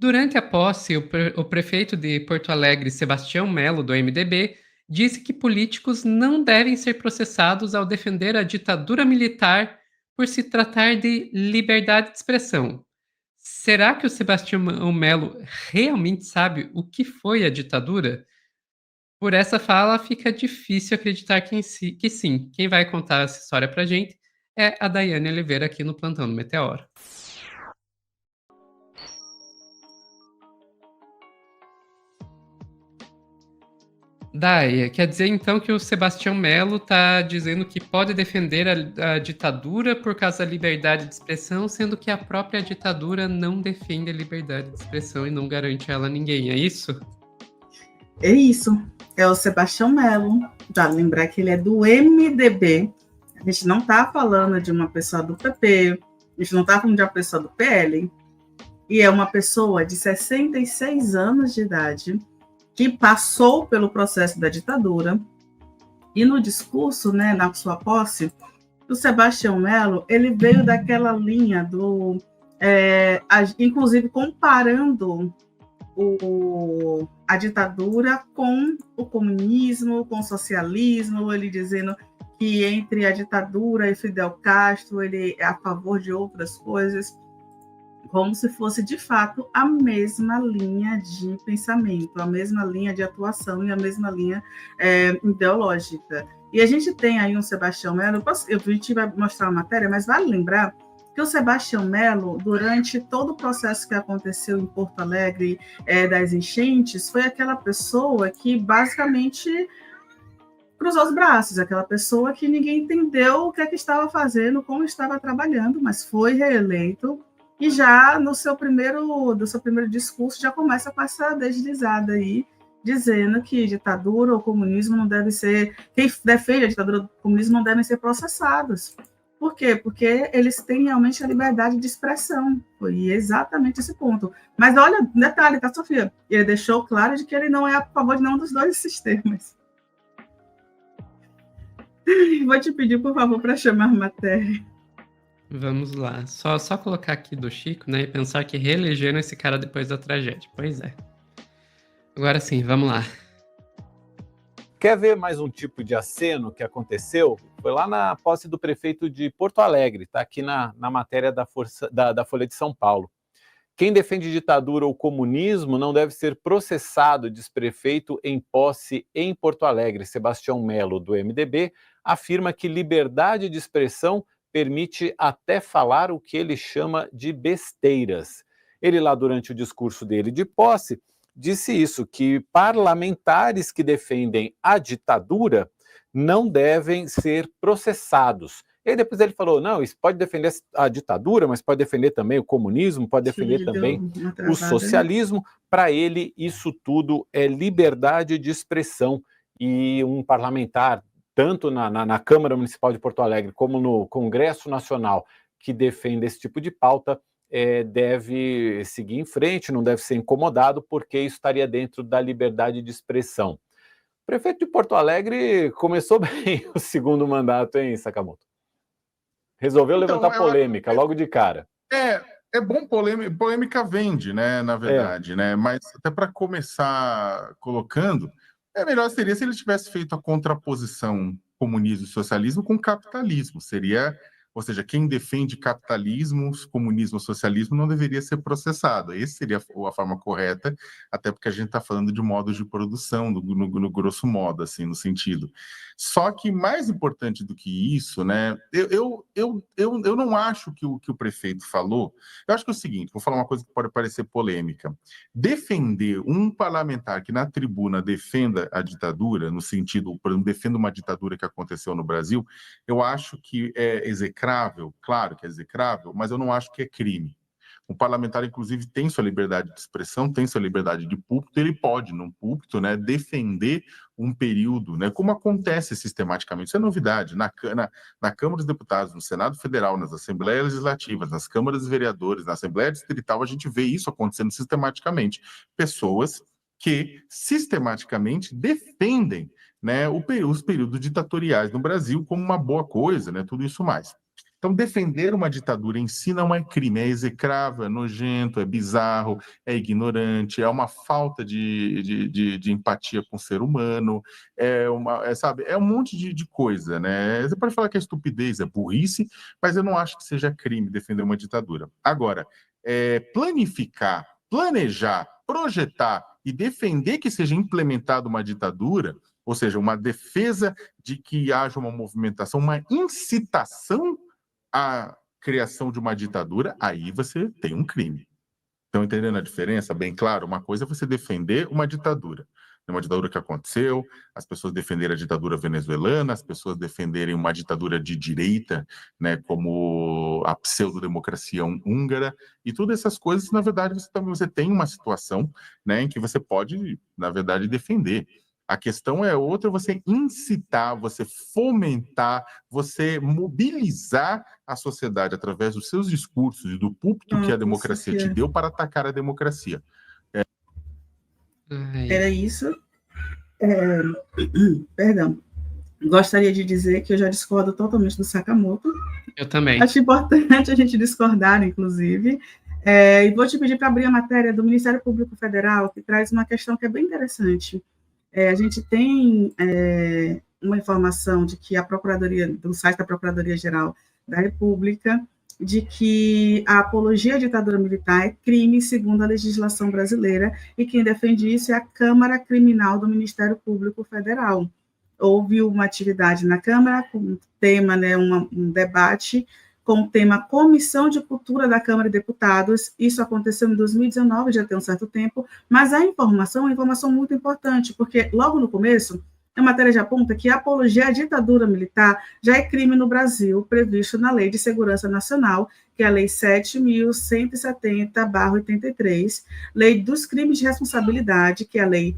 Durante a posse, o prefeito de Porto Alegre, Sebastião Melo, do MDB, disse que políticos não devem ser processados ao defender a ditadura militar por se tratar de liberdade de expressão. Será que o Sebastião Melo realmente sabe o que foi a ditadura? Por essa fala, fica difícil acreditar que sim. Quem vai contar essa história pra gente é a Daiane Oliveira aqui no Plantão do Meteoro. Dai, quer dizer então que o Sebastião Melo está dizendo que pode defender a ditadura por causa da liberdade de expressão, sendo que a própria ditadura não defende a liberdade de expressão e não garante ela a ninguém, é isso? É isso, é o Sebastião Melo. Vale lembrar que ele é do MDB. A gente não está falando de uma pessoa do PP, a gente não está falando de uma pessoa do PL, e é uma pessoa de 66 anos de idade que passou pelo processo da ditadura, e no discurso, né, na sua posse, o Sebastião Melo, ele veio daquela linha do, inclusive comparando a ditadura com o comunismo, com o socialismo, ele dizendo que entre a ditadura e Fidel Castro ele é a favor de outras coisas, como se fosse de fato a mesma linha de pensamento, a mesma linha de atuação e a mesma linha ideológica. E a gente tem aí um Sebastião Melo, a gente vai mostrar a matéria, mas vale lembrar que o Sebastião Melo, durante todo o processo que aconteceu em Porto Alegre, das enchentes, foi aquela pessoa que basicamente cruzou os braços, aquela pessoa que ninguém entendeu o que é que estava fazendo, como estava trabalhando, mas foi reeleito e já do seu primeiro discurso já começa com essa deslizada aí, dizendo que ditadura ou comunismo não deve ser, quem defende a ditadura do comunismo não devem ser processados. Por quê? Porque eles têm realmente a liberdade de expressão. Foi exatamente esse ponto. Mas olha, detalhe, tá, Sofia? Ele deixou claro de que ele não é a favor de nenhum dos dois sistemas. Vou te pedir, por favor, para chamar a matéria. Vamos lá. Só colocar aqui do Chico, né? E pensar que reelegeram esse cara depois da tragédia. Pois é. Agora sim, vamos lá. Quer ver mais um tipo de aceno que aconteceu? Foi lá na posse do prefeito de Porto Alegre, está aqui na matéria da Folha de São Paulo. Quem defende ditadura ou comunismo não deve ser processado, diz prefeito em posse em Porto Alegre. Sebastião Melo, do MDB, afirma que liberdade de expressão permite até falar o que ele chama de besteiras. Ele lá, durante o discurso dele de posse, disse isso, que parlamentares que defendem a ditadura não devem ser processados. E aí depois ele falou, não, isso pode defender a ditadura, mas pode defender também o comunismo, pode defender também o socialismo. Para ele, isso tudo é liberdade de expressão. E um parlamentar, tanto na Câmara Municipal de Porto Alegre como no Congresso Nacional, que defende esse tipo de pauta, deve seguir em frente, não deve ser incomodado, porque isso estaria dentro da liberdade de expressão. O prefeito de Porto Alegre começou bem o segundo mandato, hein, Sakamoto? Resolveu levantar polêmica logo de cara. É bom, polêmica vende, né, na verdade, né? Mas até para começar colocando, melhor seria se ele tivesse feito a contraposição comunismo e socialismo com capitalismo. Seria, ou seja, quem defende capitalismo, comunismo, socialismo não deveria ser processado. Essa seria a forma correta, até porque a gente está falando de modos de produção, no grosso modo, assim, no sentido. Só que mais importante do que isso, né? Eu não acho que o prefeito falou. Eu acho que é o seguinte, vou falar uma coisa que pode parecer polêmica. Defender um parlamentar que na tribuna defenda a ditadura, no sentido, por exemplo, defenda uma ditadura que aconteceu no Brasil, eu acho que é execrável, claro que é execrável, mas eu não acho que é crime. Um parlamentar, inclusive, tem sua liberdade de expressão, tem sua liberdade de púlpito, ele pode, num púlpito, né, defender um período, né, como acontece sistematicamente. Isso é novidade. Na Câmara dos Deputados, no Senado Federal, nas Assembleias Legislativas, nas Câmaras dos Vereadores, na Assembleia Distrital, a gente vê isso acontecendo sistematicamente. Pessoas que sistematicamente defendem, né, os períodos ditatoriais no Brasil como uma boa coisa, né, tudo isso mais. Então, defender uma ditadura em si não é crime, é execrável, é nojento, é bizarro, é ignorante, é uma falta de empatia com o ser humano, sabe, é um monte de coisa, né? Você pode falar que é estupidez, é burrice, mas eu não acho que seja crime defender uma ditadura. Agora, planificar, planejar, projetar e defender que seja implementada uma ditadura, ou seja, uma defesa de que haja uma movimentação, uma incitação à criação de uma ditadura, aí você tem um crime. Estão entendendo a diferença? Bem claro, uma coisa é você defender uma ditadura que aconteceu, as pessoas defenderem a ditadura venezuelana, as pessoas defenderem uma ditadura de direita, né, como a pseudo-democracia húngara, e todas essas coisas, na verdade, você tem uma situação, né, em que você pode, na verdade, defender. A questão é outra, você incitar, você fomentar, você mobilizar a sociedade através dos seus discursos e do púlpito que a democracia te deu para atacar a democracia. Era isso. Perdão. Gostaria de dizer que eu já discordo totalmente do Sakamoto. Eu também. Acho importante a gente discordar, inclusive. E vou te pedir para abrir a matéria do Ministério Público Federal, que traz uma questão que é bem interessante. A gente tem uma informação de que a Procuradoria, do site da Procuradoria-Geral da República, de que a apologia à ditadura militar é crime segundo a legislação brasileira, e quem defende isso é a Câmara Criminal do Ministério Público Federal. Houve uma atividade na Câmara com um tema, né, um debate com o tema Comissão de Cultura da Câmara de Deputados. Isso aconteceu em 2019, já tem um certo tempo, mas a informação é uma informação muito importante, porque logo no começo, a matéria já aponta que a apologia à ditadura militar já é crime no Brasil, previsto na Lei de Segurança Nacional, que é a Lei 7.170/83, Lei dos Crimes de Responsabilidade, que é a Lei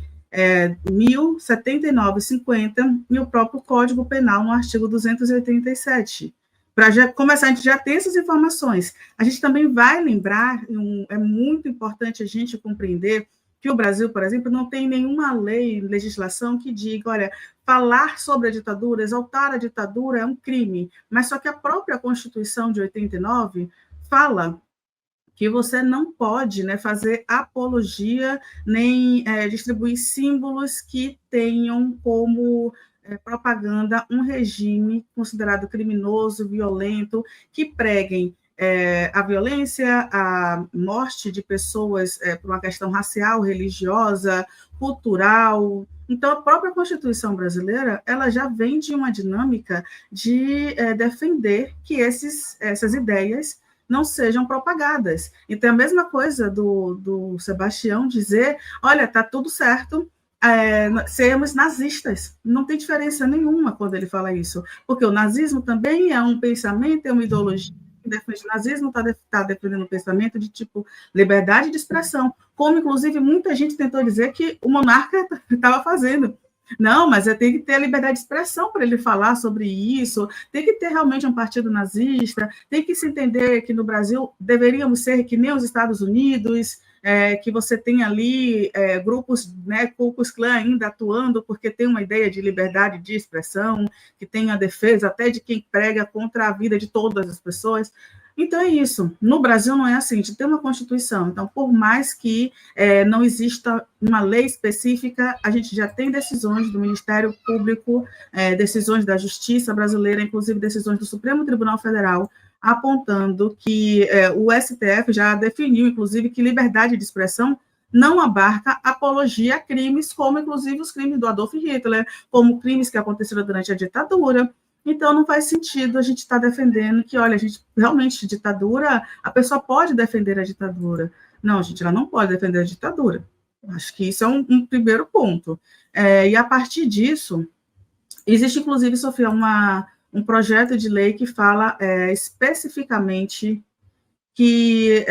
1079/50, e o próprio Código Penal no artigo 287. Para já começar, a gente já tem essas informações. A gente também vai lembrar, é muito importante a gente compreender que o Brasil, por exemplo, não tem nenhuma legislação que diga, olha, falar sobre a ditadura, exaltar a ditadura é um crime, mas só que a própria Constituição de 89 fala que você não pode, né, fazer apologia nem distribuir símbolos que tenham como propaganda um regime considerado criminoso, violento, que preguem a violência, a morte de pessoas por uma questão racial, religiosa, cultural. Então, a própria Constituição brasileira, ela já vem de uma dinâmica de defender que essas ideias não sejam propagadas. Então, a mesma coisa do Sebastião dizer, olha, está tudo certo, sermos nazistas. Não tem diferença nenhuma quando ele fala isso, porque o nazismo também é um pensamento, é uma ideologia. Quem defende o nazismo está defendendo um pensamento de tipo liberdade de expressão, como inclusive muita gente tentou dizer que o monarca estava fazendo. Não, mas tem que ter a liberdade de expressão para ele falar sobre isso, tem que ter realmente um partido nazista, tem que se entender que no Brasil deveríamos ser que nem os Estados Unidos, que você tem ali grupos, né, Ku Klux Klan ainda atuando, porque tem uma ideia de liberdade de expressão, que tem a defesa até de quem prega contra a vida de todas as pessoas. Então, é isso. No Brasil não é assim, a gente tem uma Constituição, então, por mais que não exista uma lei específica, a gente já tem decisões do Ministério Público, decisões da Justiça brasileira, inclusive decisões do Supremo Tribunal Federal, apontando que o STF já definiu, inclusive, que liberdade de expressão não abarca apologia a crimes, como, inclusive, os crimes do Adolf Hitler, como crimes que aconteceram durante a ditadura. Então, não faz sentido a gente estar defendendo que, olha, a gente realmente, ditadura, a pessoa pode defender a ditadura. Não, gente, ela não pode defender a ditadura. Acho que isso é um primeiro ponto. E, a partir disso, existe, inclusive, Sofia, um projeto de lei que fala especificamente que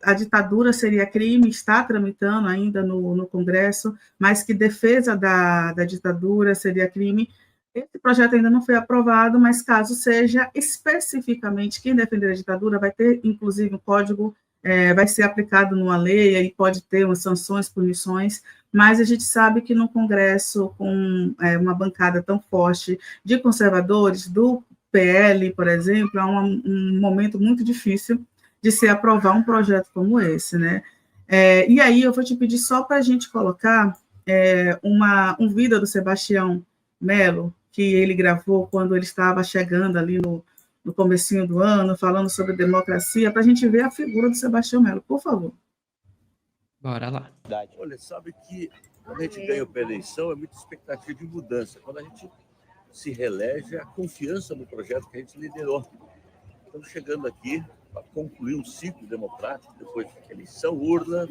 a ditadura seria crime, está tramitando ainda no Congresso, mas que defesa da ditadura seria crime. Esse projeto ainda não foi aprovado, mas caso seja especificamente quem defender a ditadura, vai ter, inclusive, um código, vai ser aplicado numa lei, aí pode ter umas sanções, punições, mas a gente sabe que no Congresso, com uma bancada tão forte de conservadores, do PL, por exemplo, é um momento muito difícil de se aprovar um projeto como esse, né? E aí eu vou te pedir só para a gente colocar um vídeo do Sebastião Melo, que ele gravou quando ele estava chegando ali no comecinho do ano, falando sobre democracia, para a gente ver a figura do Sebastião Melo, por favor. Bora lá. Olha, sabe que quando a gente ganha uma eleição, é muita expectativa de mudança. Quando a gente se reelege, a confiança no projeto que a gente liderou. Estamos chegando aqui para concluir um ciclo democrático, depois de eleição, urna,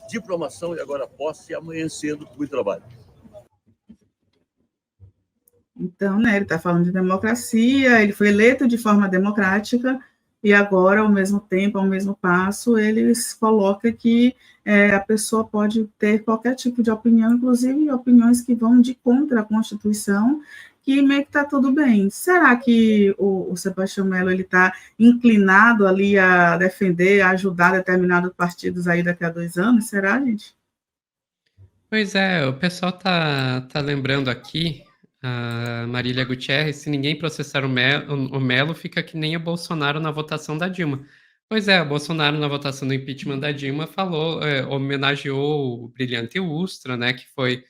diplomação e agora posse, e amanhecendo com muito trabalho. Então, né, ele está falando de democracia, ele foi eleito de forma democrática, e agora, ao mesmo tempo, ao mesmo passo, ele coloca que a pessoa pode ter qualquer tipo de opinião, inclusive opiniões que vão de contra a Constituição, que meio que está tudo bem. Será que o Sebastião Melo está inclinado ali a defender, a ajudar determinados partidos aí daqui a 2 anos? Será, gente? Pois é, o pessoal tá lembrando aqui, a Marília Gutierrez, se ninguém processar o Melo, fica que nem o Bolsonaro na votação da Dilma. Pois é, o Bolsonaro na votação do impeachment da Dilma homenageou o brilhante Ustra, né, que foi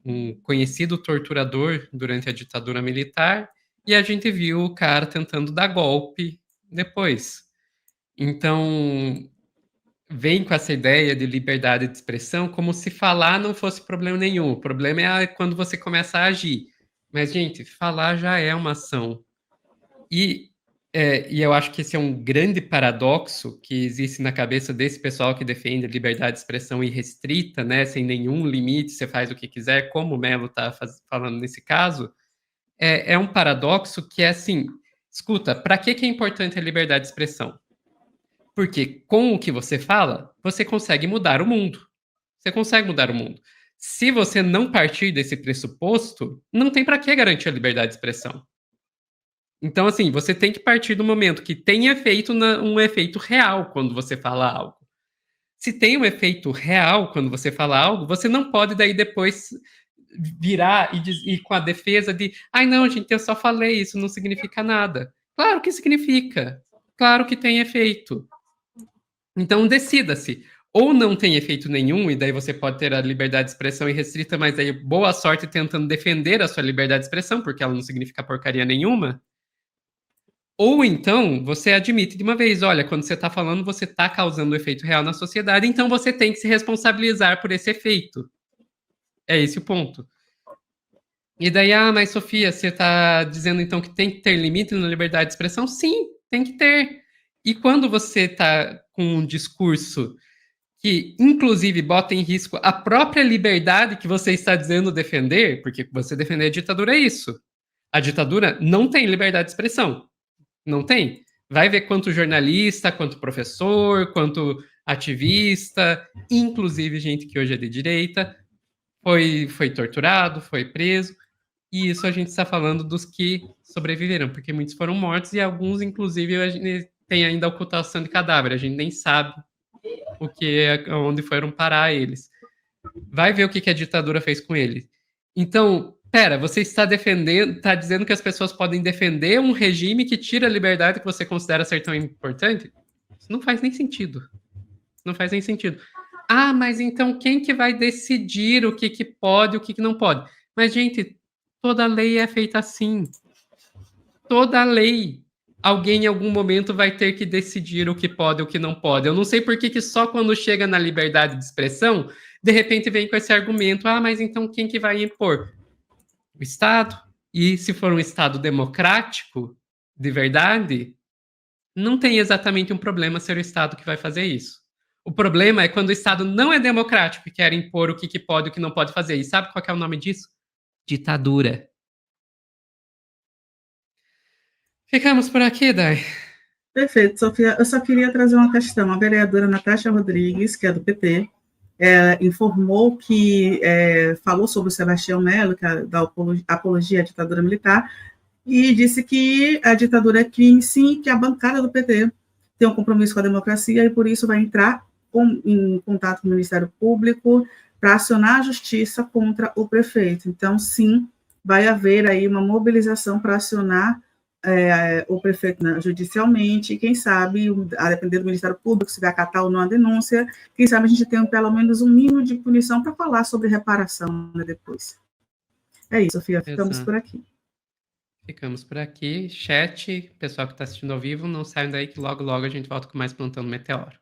um conhecido torturador durante a ditadura militar, e a gente viu o cara tentando dar golpe depois. Então, vem com essa ideia de liberdade de expressão como se falar não fosse problema nenhum. O problema é quando você começa a agir. Mas, gente, falar já é uma ação. E eu acho que esse é um grande paradoxo que existe na cabeça desse pessoal que defende liberdade de expressão irrestrita, né, sem nenhum limite, você faz o que quiser, como o Melo está falando nesse caso. É um paradoxo que é assim, escuta, para que é importante a liberdade de expressão? Porque com o que você fala, você consegue mudar o mundo. Você consegue mudar o mundo. Se você não partir desse pressuposto, não tem para que garantir a liberdade de expressão. Então, assim, você tem que partir do momento que tem um efeito real quando você fala algo. Se tem um efeito real quando você fala algo, você não pode daí depois virar e com a defesa de não, gente, eu só falei, isso não significa nada. Claro que significa. Claro que tem efeito. Então, decida-se. Ou não tem efeito nenhum, e daí você pode ter a liberdade de expressão irrestrita, mas aí boa sorte tentando defender a sua liberdade de expressão, porque ela não significa porcaria nenhuma. Ou então, você admite de uma vez, olha, quando você está falando, você está causando um efeito real na sociedade, então você tem que se responsabilizar por esse efeito. É esse o ponto. E daí, mas Sofia, você está dizendo então que tem que ter limite na liberdade de expressão? Sim, tem que ter. E quando você está com um discurso que, inclusive, bota em risco a própria liberdade que você está dizendo defender, porque você defender a ditadura é isso. A ditadura não tem liberdade de expressão. Não tem. Vai ver quanto jornalista, quanto professor, quanto ativista, inclusive gente que hoje é de direita, foi torturado, foi preso. E isso a gente está falando dos que sobreviveram, porque muitos foram mortos e alguns, inclusive, a gente tem ainda ocultação de cadáver. A gente nem sabe onde foram parar eles. Vai ver o que a ditadura fez com eles. Então, pera, você está dizendo que as pessoas podem defender um regime que tira a liberdade que você considera ser tão importante? Isso não faz nem sentido. Não faz nem sentido. Mas então quem que vai decidir o que pode e o que não pode? Mas, gente, toda lei é feita assim. Toda lei. Alguém em algum momento vai ter que decidir o que pode e o que não pode. Eu não sei por que só quando chega na liberdade de expressão, de repente vem com esse argumento, mas então quem que vai impor? O Estado. E se for um Estado democrático, de verdade, não tem exatamente um problema ser o Estado que vai fazer isso. O problema é quando o Estado não é democrático e quer impor o que pode e o que não pode fazer. E sabe qual é o nome disso? Ditadura. Ficamos por aqui, Dai. Perfeito, Sofia. Eu só queria trazer uma questão. A vereadora Natasha Rodrigues, que é do PT, informou que falou sobre o Sebastião Melo, que é da apologia à ditadura militar, e disse que a ditadura é crime, sim, que a bancada do PT tem um compromisso com a democracia e, por isso, vai entrar em contato com o Ministério Público para acionar a justiça contra o prefeito. Então, sim, vai haver aí uma mobilização para acionar o prefeito judicialmente, e quem sabe, a depender do Ministério Público, se vai acatar ou não a denúncia, quem sabe a gente tem pelo menos um mínimo de punição para falar sobre reparação, né, depois. É isso, Sofia, ficamos por aqui. Ficamos por aqui. Chat, pessoal que está assistindo ao vivo, não saiam daí que logo, logo a gente volta com mais Plantão do Meteoro.